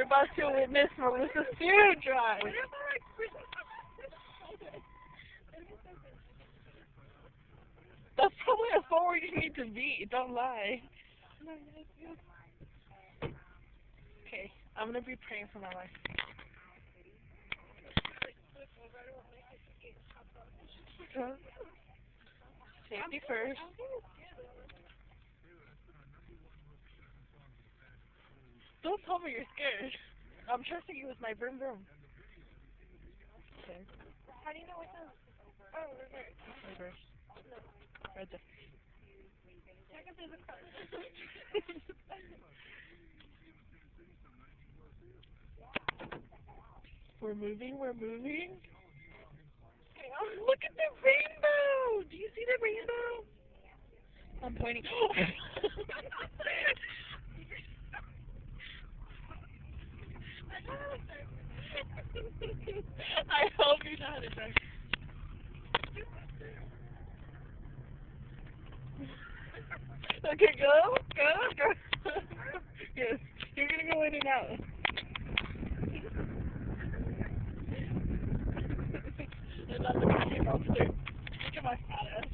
about to witness Melissa's food drive. That's probably a phone where you need to be. Don't lie. Okay, I'm gonna be praying for my life. Safety first. Don't tell me you're scared. I'm trusting you with my broom broom. Okay. How do you know what the... Oh, reverse. Reverse. Right there. Check if there's a car. We're moving, we're moving. Look at the rainbow! Do you see the rainbow? I'm pointing. I hope you know how to drive. Okay, go. Yes, you're gonna go in and out. And that's the camera upstairs. Look at my fat ass.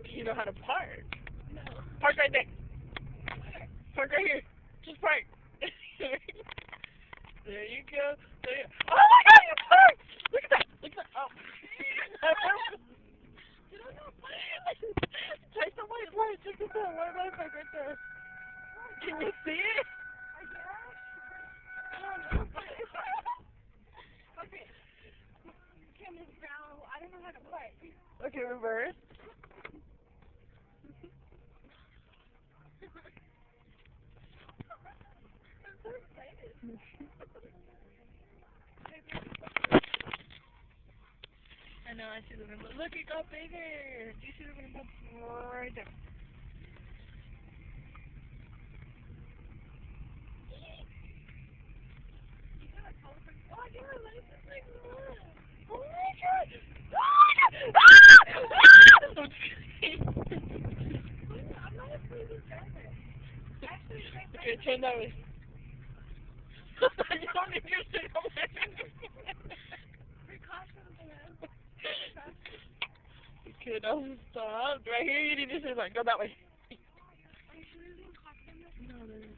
Do you know how to park? No. Park right there. Park right here. Just park. There you go. There you go. Oh my god, you parked! Look at that. Look at that. Oh. Check the white light. Check this out. White light park right there. Can you see it? Okay. Kim is brown. I don't know how to park. Okay, reverse. I'm so excited. I know, I see the rainbow. Look, it got bigger. Do you see the rainbow? Right there. Oh, yeah, let me just like look. Oh my god! Oh my god! I'm not a crazy driver. Actually, Okay, turn that way. You don't need your shit over there. precautions, man. Okay, now stop. Right here, you need to say like, go that way. Are you sure there's no cops in there? No, there is.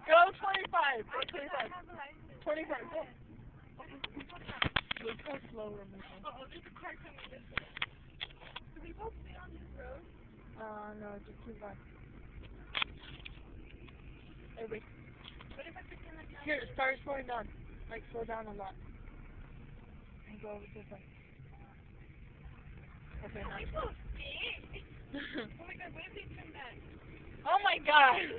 Go 25. Go 25. 25. Go. Look how slow we're moving. There's a car coming this way. Do we both stay on this road? No, just keep on. Hey, wait. What if I pretend like that? Here, start slowing down. Like, slow down a lot. And go over this way. Okay, now. People stay? Oh my god, what if they turn back? Oh my god! Is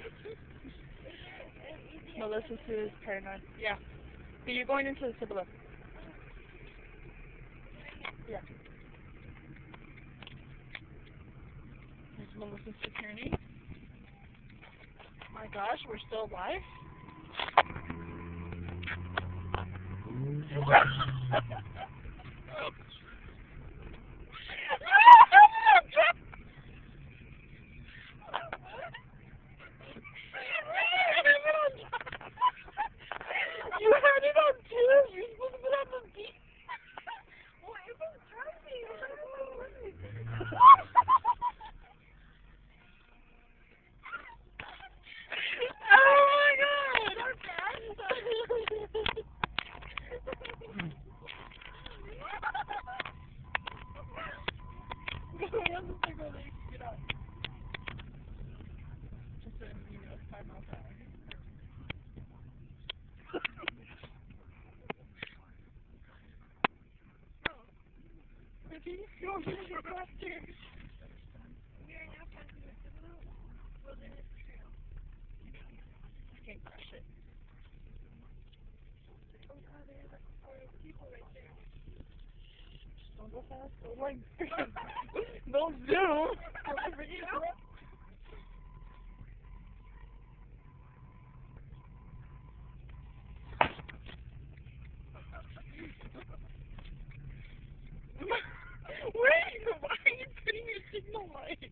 there Melissa Sue is paranoid. Yeah. So you're going into the Cibolo. Yeah. There's Melissa Security. My gosh, we're still alive? You had it on two. You're supposed to put it on the beat. Well, if I'm driving, Oh my god! Get out. Just 5 miles an hour. Go faster. we are now passing the Cibolo Wilderness Trail. I can't crush it. Oh god, there's like 4 people right there. Don't go fast. Don't like. Don't zoom. I'm freaking out. Wait, why are you putting your signal light?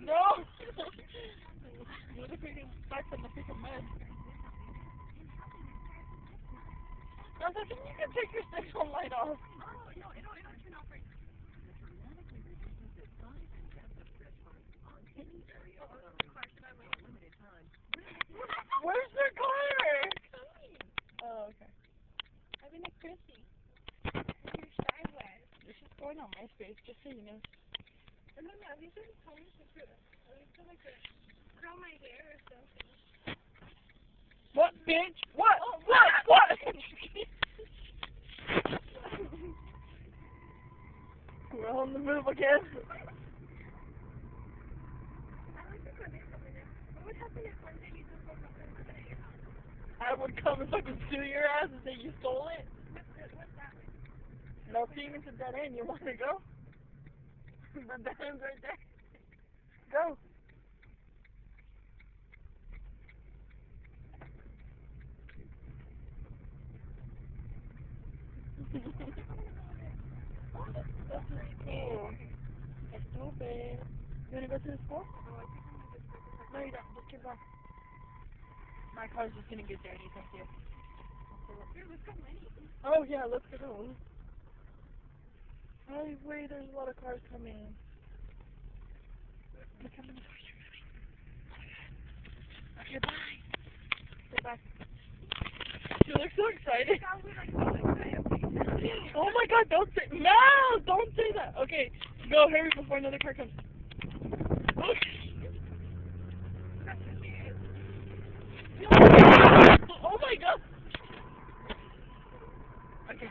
No! What if we can start from the freaking mess? I was thinking you can take your signal light off. Where's the car? Oh, okay. I've been at Chrissy. You're sideways. This is going on MySpace, just so you know. No, these are homes to curl my hair or something. What, bitch? What? What? We're on the move again. What would happen if one day you just woke up and said your house? I would come and fucking sue your ass and say you stole it. What's that? Nothing, it's a dead end. You want to go? The dead end's right there. Go. That's the school. That's stupid. You wanna go to the school? No, you don't. Just keep going. My car's just gonna get dirty. Thank you. Oh yeah, let's go. Oh wait, there's a lot of cars coming. Look how many cars are coming. Okay, bye. Say bye. You look so excited. Oh my god, don't say don't say that. Okay, go, hurry before another car comes. Oh my god. Okay.